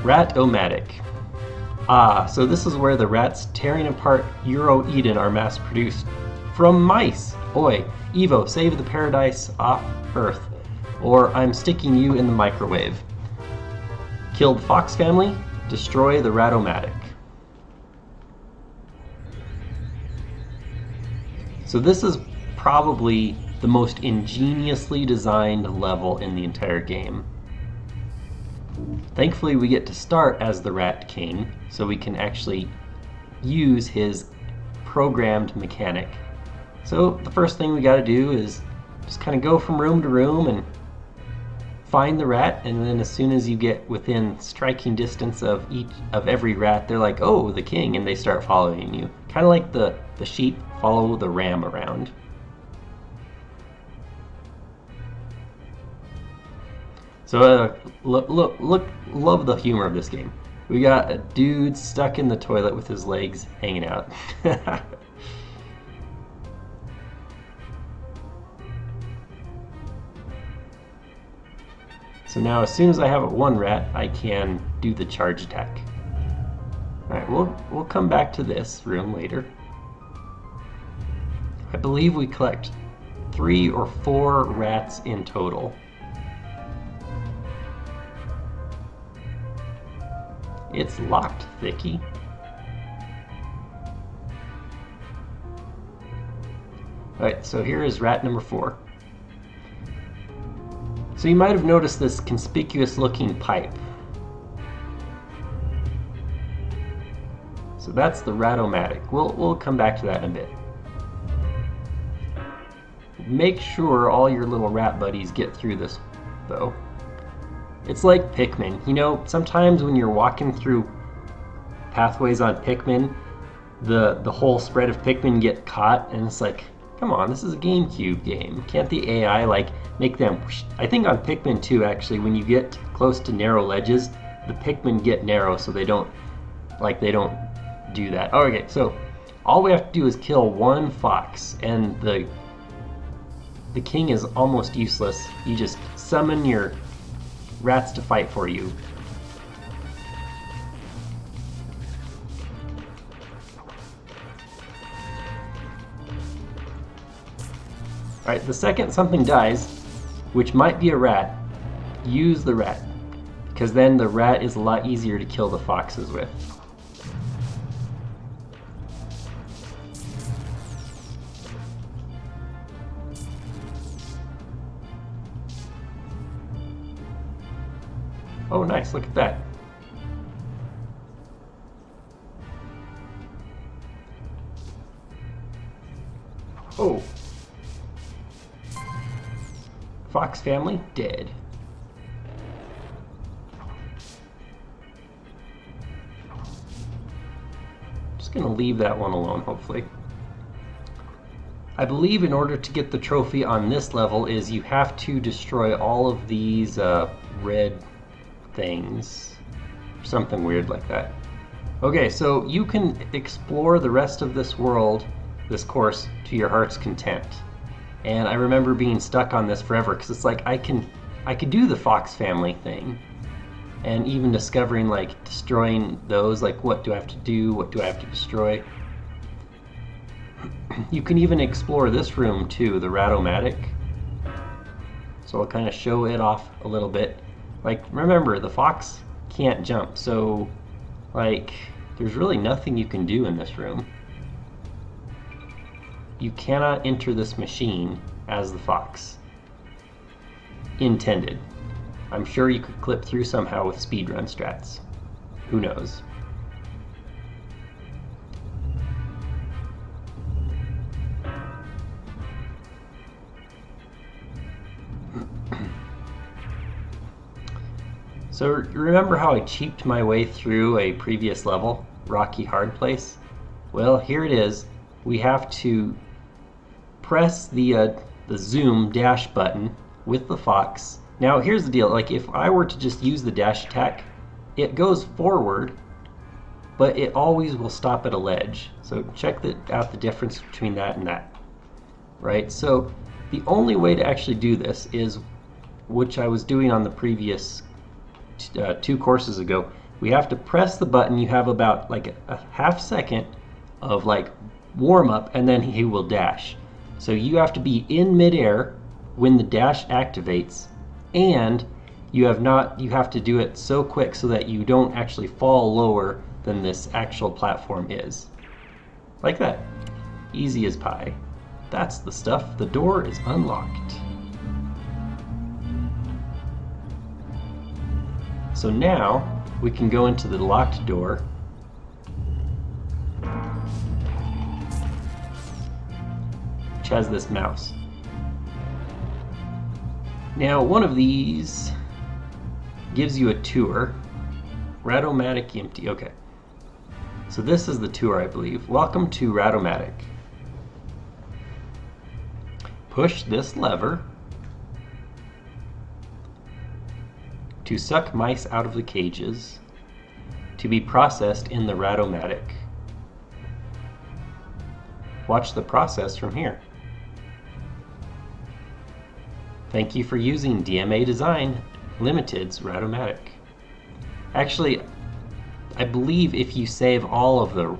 Rat-o-Matic. Ah, so this is where the rats tearing apart Euro Eden are mass produced. From mice! Oi, Evo, save the paradise off Earth, or I'm sticking you in the microwave. Killed fox family, destroy the Rat-o-Matic. So this is probably the most ingeniously designed level in the entire game. Thankfully we get to start as the Rat King, so we can actually use his programmed mechanic. So the first thing we gotta do is just kind of go from room to room and find the rat, and then as soon as you get within striking distance of every rat, they're like, oh, the king, and they start following you. Kind of like the sheep follow the ram around. So love the humor of this game. We got a dude stuck in the toilet with his legs hanging out. So now as soon as I have one rat, I can do the charge attack. Alright, we'll come back to this room later. I believe we collect 3 or 4 rats in total. It's locked, Thicky. Alright, so here is rat number 4. So you might have noticed this conspicuous looking pipe. So that's the Rat-o-Matic. We'll come back to that in a bit. Make sure all your little rat buddies get through this, though. It's like Pikmin. You know, sometimes when you're walking through pathways on Pikmin, the whole spread of Pikmin get caught, and it's like, come on, this is a GameCube game. Can't the AI like make them? I think on Pikmin 2, actually, when you get close to narrow ledges, the Pikmin get narrow, so they don't do that. Okay, so all we have to do is kill one fox, and the king is almost useless. You just summon your rats to fight for you. Alright, the second something dies, which might be a rat, use the rat, because then the rat is a lot easier to kill the foxes with. Oh nice, look at that. Oh. Fox family dead. Just gonna leave that one alone, hopefully. I believe in order to get the trophy on this level is you have to destroy all of these red things. Something weird like that. Okay, so you can explore the rest of this world, this course, to your heart's content. And I remember being stuck on this forever because it's like I could do the fox family thing, and even discovering like destroying those, like what do I have to do, what do I have to destroy. You can even explore this room too, the Rat-o-Matic. So I'll kind of show it off a little bit. Like remember, the fox can't jump, so like there's really nothing you can do in this room. You cannot enter this machine as the fox. Intended. I'm sure you could clip through somehow with speedrun strats. Who knows? So remember how I cheaped my way through a previous level, Rocky Hard Place? Well, here it is. We have to press the zoom dash button with the fox. Now here's the deal, like if I were to just use the dash attack, it goes forward, but it always will stop at a ledge. So check out the difference between that and that. Right, so the only way to actually do this is, which I was doing on the previous 2 courses ago, We have to press the button. You have about like a half second of like warm up, and then he will dash. So you have to be in midair when the dash activates, and you have to do it so quick so that you don't actually fall lower than this actual platform is. Like that. Easy as pie. That's the stuff. The door is unlocked. So now we can go into the locked door. Which has this mouse. Now one of these gives you a tour. Rat-o-Matic empty. Okay. So this is the tour, I believe. Welcome to Rat-o-Matic. Push this lever to suck mice out of the cages to be processed in the Rat-o-Matic. Watch the process from here. Thank you for using DMA Design Limited's Rat-o-Matic. Actually, I believe if you save all of the...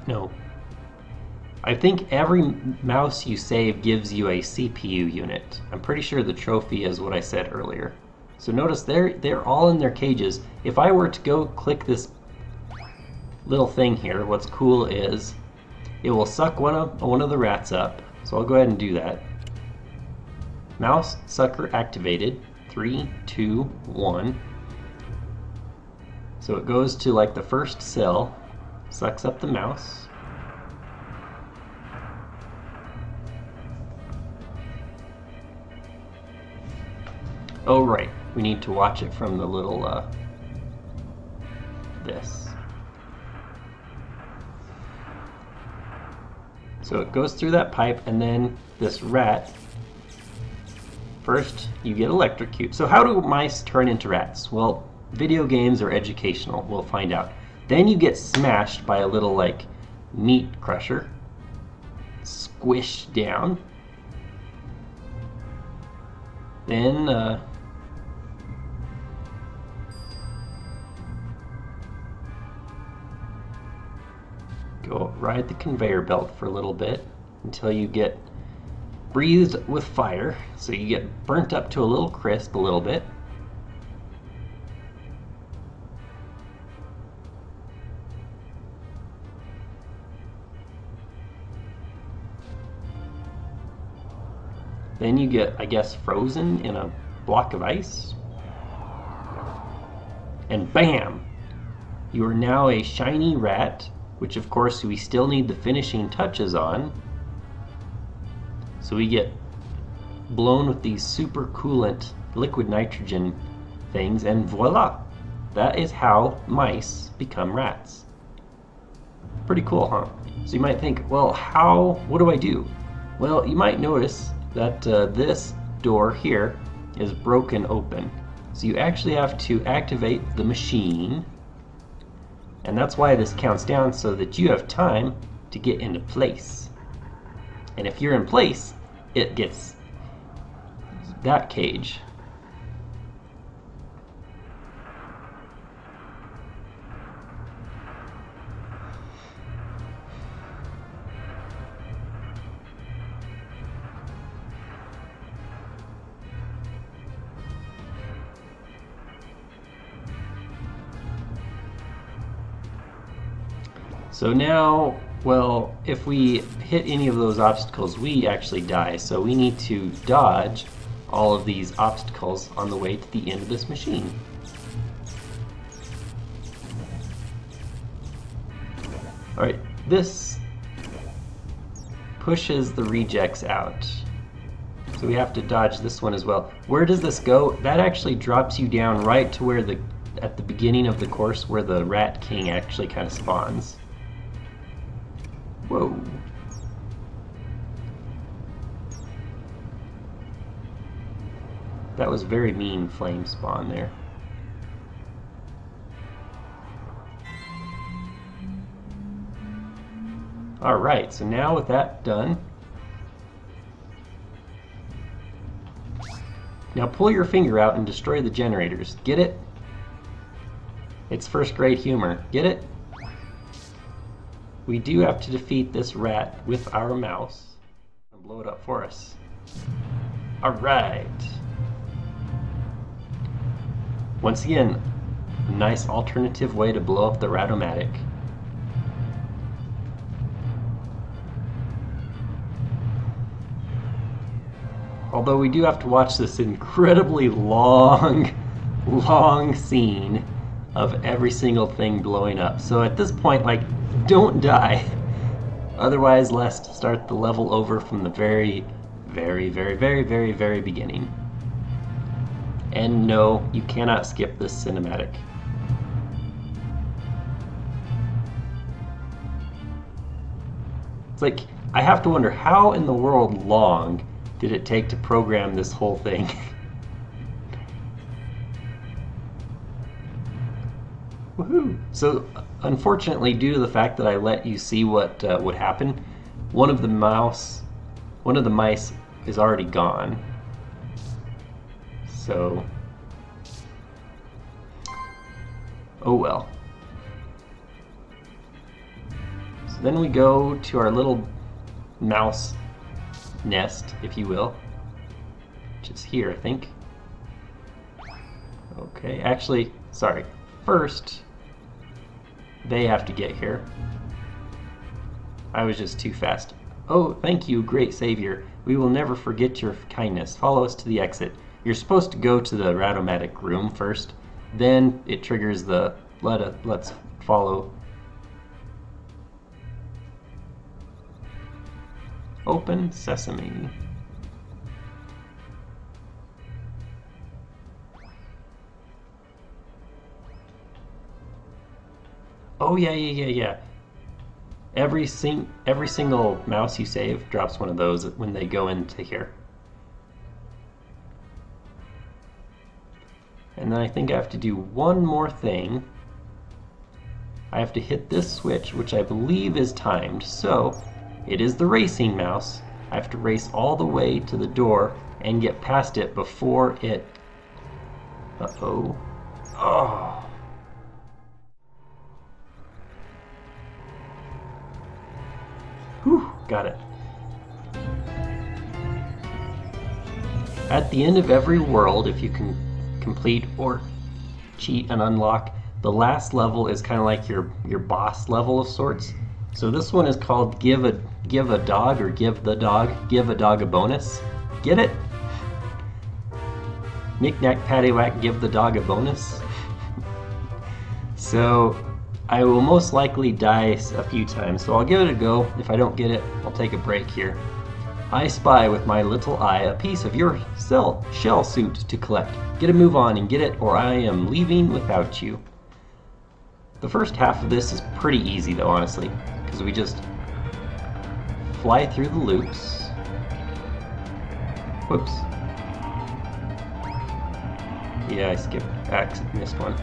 no. I think every mouse you save gives you a CPU unit. I'm pretty sure the trophy is what I said earlier. So notice they're all in their cages. If I were to go click this little thing here, what's cool is it will suck one of the rats up. So I'll go ahead and do that. Mouse sucker activated. 3, 2, 1. So it goes to like the first cell, sucks up the mouse. Oh right, we need to watch it from the little this. So it goes through that pipe, and then this rat, first you get electrocuted. So how do mice turn into rats? Well, video games are educational, we'll find out. Then you get smashed by a little like meat crusher, squished down. Then go ride the conveyor belt for a little bit until you get breathed with fire, so you get burnt up to a little crisp a little bit. Then you get, I guess, frozen in a block of ice. And bam! You are now a shiny rat, which of course we still need the finishing touches on. So we get blown with these super coolant liquid nitrogen things, and voila! That is how mice become rats. Pretty cool, huh? So you might think, well, what do I do? Well, you might notice that this door here is broken open. So you actually have to activate the machine, and that's why this counts down, so that you have time to get into place. And if you're in place, it gets that cage. So now, well, if we hit any of those obstacles, we actually die. So we need to dodge all of these obstacles on the way to the end of this machine. Alright, this pushes the rejects out. So we have to dodge this one as well. Where does this go? That actually drops you down right to where at the beginning of the course, where the Rat King actually kind of spawns. Whoa. That was very mean flame spawn there. Alright, so now with that done, now pull your finger out and destroy the generators. Get it? It's first grade humor. Get it? We do have to defeat this rat with our mouse. And blow it up for us. Alright. Once again, a nice alternative way to blow up the Rat-o-Matic. Although we do have to watch this incredibly long scene of every single thing blowing up. So at this point, like, don't die. Otherwise, let's start the level over from the very beginning. And no, you cannot skip this cinematic. It's like, I have to wonder how in the world long did it take to program this whole thing? Woohoo! So, unfortunately, due to the fact that I let you see what would happen, one of the mice is already gone. So, oh well. So then we go to our little mouse nest, if you will, which is here, I think. Okay, actually, sorry. First, they have to get here. I was just too fast. Oh, thank you, great savior. We will never forget your kindness. Follow us to the exit. You're supposed to go to the Rat-o-Matic room first, then it triggers the let's follow. Open sesame. Oh yeah. Every single mouse you save drops one of those when they go into here. And then I think I have to do one more thing. I have to hit this switch, which I believe is timed. So it is the racing mouse. I have to race all the way to the door and get past it before it... Uh-oh. Oh. Whew, got it. At the end of every world, if you can complete or cheat and unlock, the last level is kind of like your boss level of sorts. So this one is called give a dog or give the dog, give a dog a bonus. Get it? Knick-knack, paddywhack, give the dog a bonus. So I will most likely die a few times, so I'll give it a go. If I don't get it, I'll take a break here. I spy with my little eye a piece of your shell suit to collect. Get a move on and get it, or I am leaving without you. The first half of this is pretty easy though, honestly, because we just fly through the loops. Whoops. Yeah, I missed one.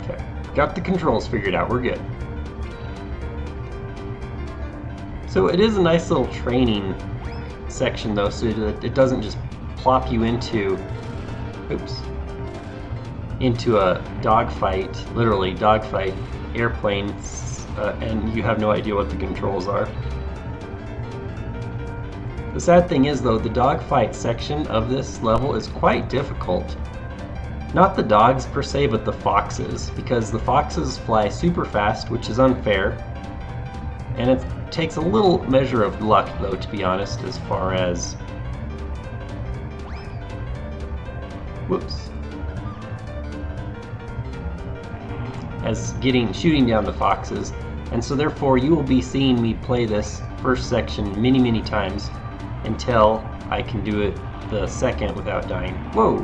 Okay, got the controls figured out, we're good. So it is a nice little training section though, so that it doesn't just plop you into, into a dogfight, literally dogfight, airplane, and you have no idea what the controls are. The sad thing is though, the dogfight section of this level is quite difficult. Not the dogs per se, but the foxes, because the foxes fly super fast, which is unfair, and it takes a little measure of luck though, to be honest, as far as shooting down the foxes. And so therefore you will be seeing me play this first section many times until I can do it the second without dying. Whoa!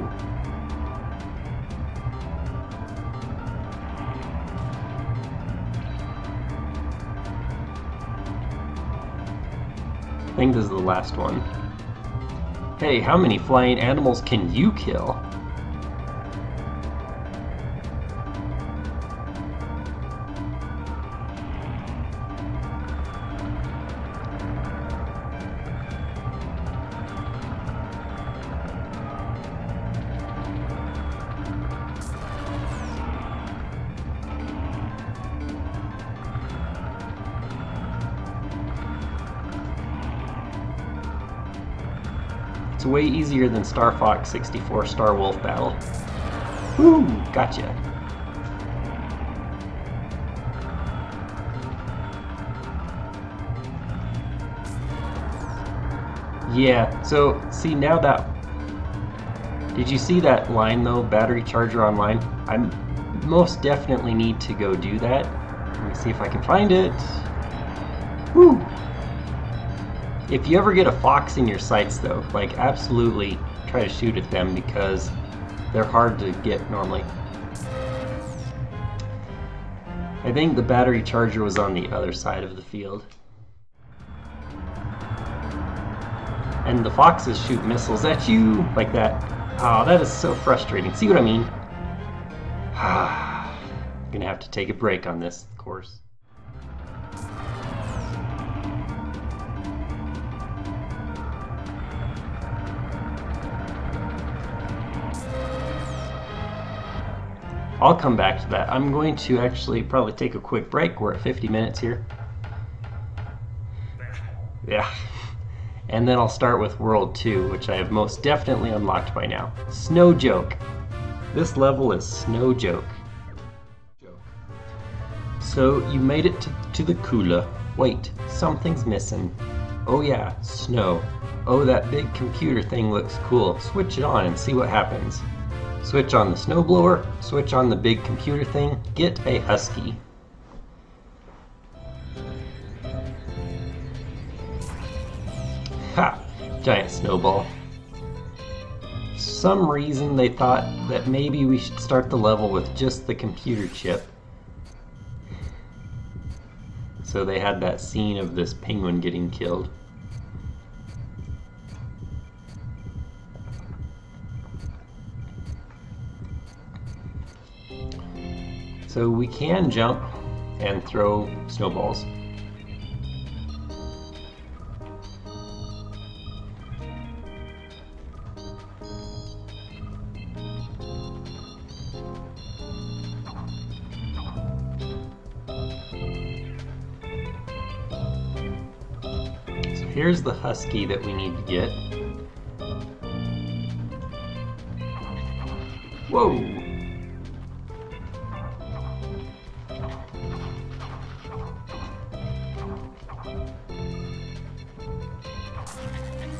I think this is the last one. Hey, how many flying animals can you kill? It's way easier than Star Fox 64 Star Wolf battle. Woo! Gotcha. Yeah, so see now that... Did you see that line though, battery charger online? I most definitely need to go do that. Let me see if I can find it. Woo! If you ever get a fox in your sights though, like absolutely try to shoot at them because they're hard to get normally. I think the battery charger was on the other side of the field. And the foxes shoot missiles at you like that. Oh, that is so frustrating. See what I mean? I'm gonna have to take a break on this course. I'll come back to that. I'm going to actually probably take a quick break. We're at 50 minutes here. Yeah. And then I'll start with World 2, which I have most definitely unlocked by now. Snow Joke. This level is Snow Joke. So you made it to the cooler. Wait, something's missing. Oh yeah, snow. Oh, that big computer thing looks cool. Switch it on and see what happens. Switch on the snowblower, switch on the big computer thing, get a husky. Ha! Giant snowball. For some reason they thought that maybe we should start the level with just the computer chip. So they had that scene of this penguin getting killed. So we can jump and throw snowballs. So here's the husky that we need to get. Whoa!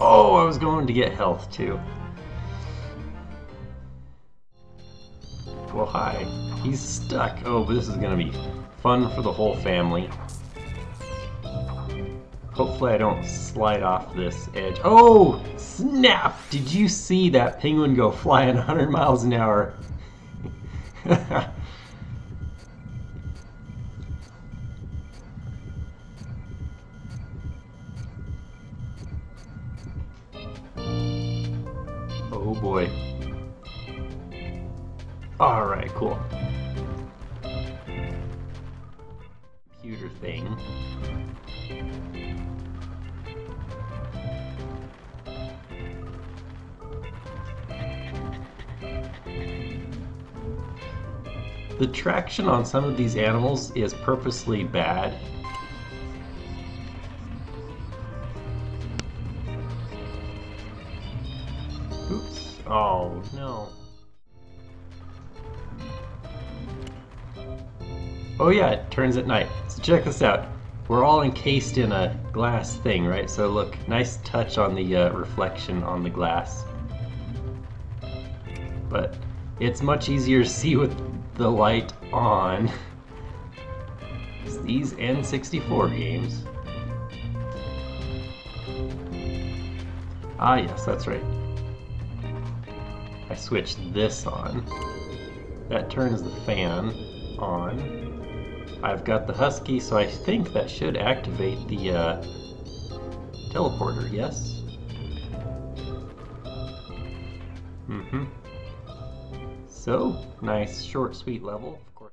Oh, I was going to get health too. Well, hi. He's stuck. Oh, but this is going to be fun for the whole family. Hopefully I don't slide off this edge. Oh, snap! Did you see that penguin go flying 100 miles an hour? Oh boy. Alright, cool. Computer thing. The traction on some of these animals is purposely bad. Oops. Oh, no. Oh yeah, it turns at night. So check this out. We're all encased in a glass thing, right? So look, nice touch on the reflection on the glass. But it's much easier to see with the light on. It's these N64 games. Ah yes, that's right. I switched this on. That turns the fan on. I've got the husky, so I think that should activate the teleporter, yes? Mm-hmm. So, nice, short, sweet level, of course.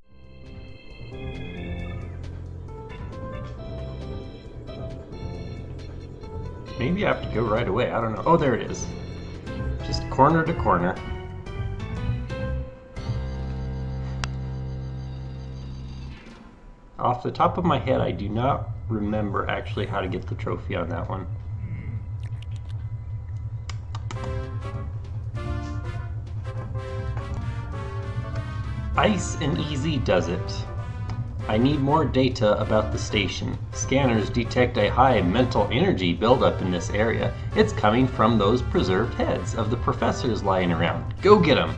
Maybe I have to go right away, I don't know. Oh, there it is. Just corner to corner. Off the top of my head, I do not remember actually how to get the trophy on that one. Ice and easy does it. I need more data about the station. Scanners detect a high mental energy buildup in this area. It's coming from those preserved heads of the professors lying around. Go get them!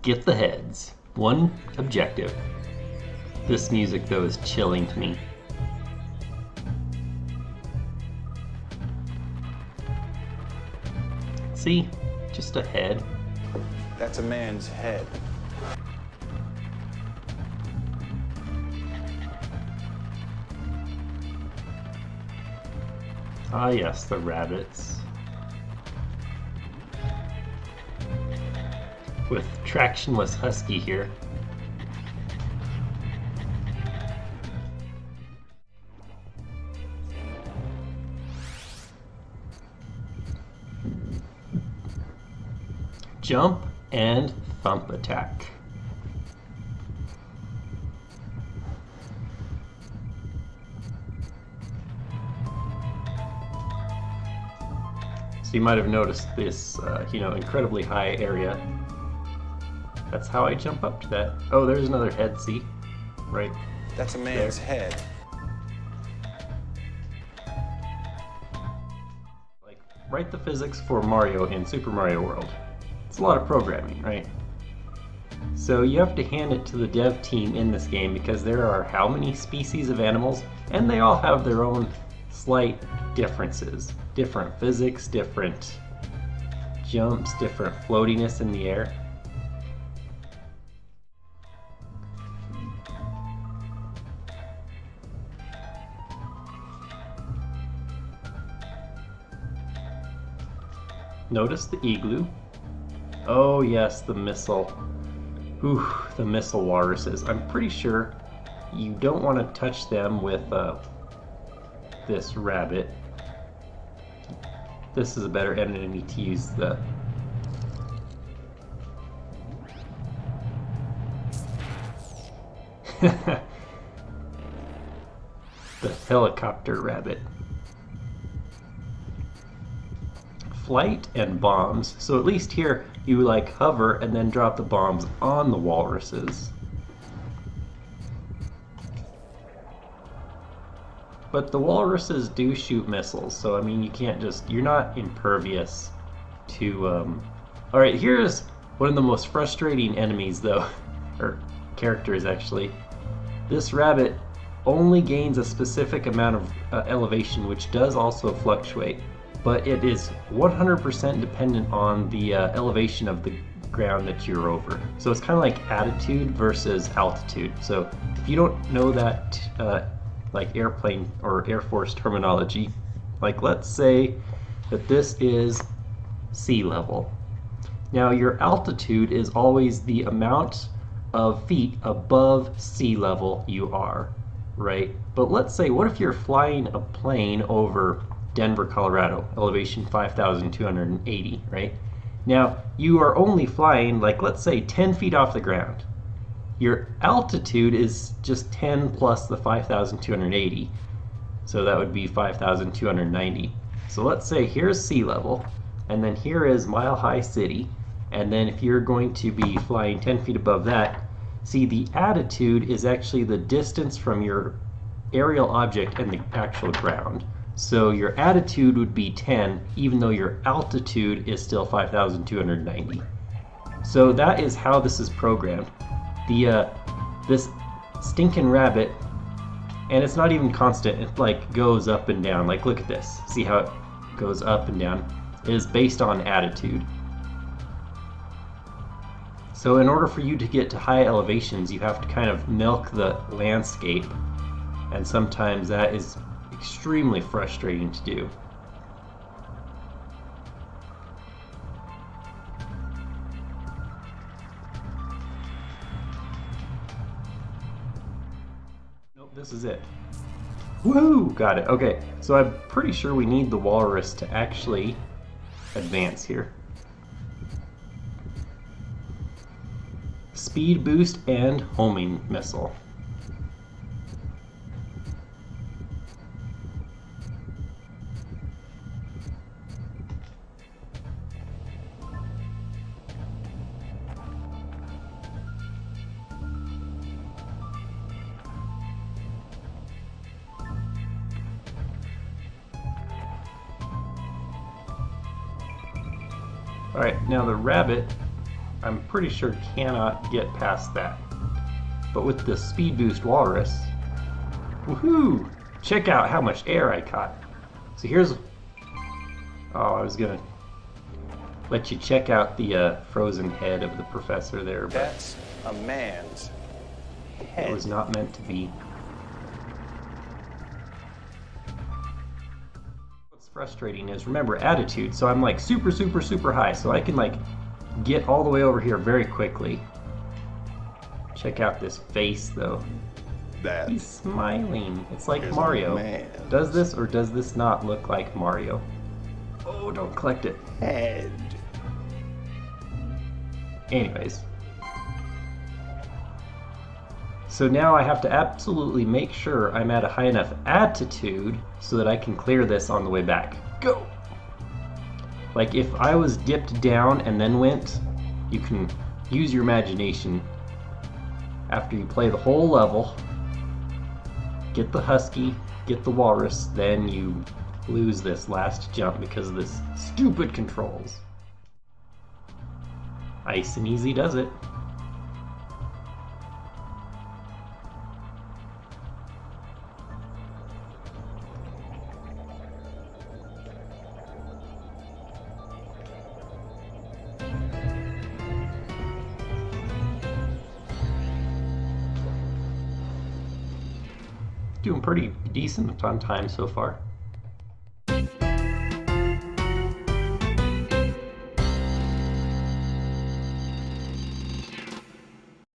Get the heads. One objective. This music, though, is chilling to me. See? Just a head. That's a man's head. Ah yes, the rabbits. With tractionless husky here. Jump and thump attack. So you might have noticed this, incredibly high area. That's how I jump up to that. Oh, there's another head, see? Right. That's a man's there. head. Like, write the physics for Mario in Super Mario World. It's a lot of programming, right? So you have to hand it to the dev team in this game because there are how many species of animals, and they all have their own slight differences. Different physics, different jumps, different floatiness in the air. Notice the igloo. Oh yes, the missile. Ooh, the missile walruses. I'm pretty sure you don't want to touch them with this rabbit. This is a better enemy to use the the helicopter rabbit. Flight and bombs. So at least here you like hover and then drop the bombs on the walruses. But the walruses do shoot missiles, so I mean you can't just, you're not impervious to Alright, here's one of the most frustrating enemies though, or characters actually. This rabbit only gains a specific amount of elevation, which does also fluctuate, but it is 100% dependent on the elevation of the ground that you're over. So it's kind of like attitude versus altitude. So if you don't know that like airplane or Air Force terminology, like let's say that this is sea level. Now your altitude is always the amount of feet above sea level you are, right? But let's say, what if you're flying a plane over Denver, Colorado, elevation 5,280, right? Now you are only flying, like let's say 10 feet off the ground. Your altitude is just 10 plus the 5,280, so that would be 5,290. So let's say here's sea level, and then here is Mile High City, and then if you're going to be flying 10 feet above that, see the attitude is actually the distance from your aerial object and the actual ground. So your attitude would be 10, even though your altitude is still 5,290. So that is how this is programmed. This stinking rabbit, and it's not even constant, it like goes up and down. Like look at this, see how it goes up and down? It is based on attitude. So in order for you to get to high elevations, you have to kind of milk the landscape, and sometimes that is extremely frustrating to do. Nope, this is it. Woohoo! Got it. Okay, so I'm pretty sure we need the walrus to actually advance here. Speed boost and homing missile. Alright, now the rabbit, I'm pretty sure cannot get past that. But with the speed boost walrus, woohoo! Check out how much air I caught. So here's, oh, I was gonna let you check out the frozen head of the professor there, but That's a man's head. it was not meant to be. What's frustrating is, remember, attitude, so I'm like super, super, super high, so I can like get all the way over here very quickly. Check out this face though. That He's smiling. It's like is a Mario. man's Does this or does this not look like Mario? Oh, don't collect it. head. Anyways. So now I have to absolutely make sure I'm at a high enough attitude so that I can clear this on the way back. Go! Like if I was dipped down and then went, you can use your imagination after you play the whole level. Get the husky, get the walrus, then you lose this last jump because of this stupid controls. Ice and easy does it. Doing pretty decent on time so far.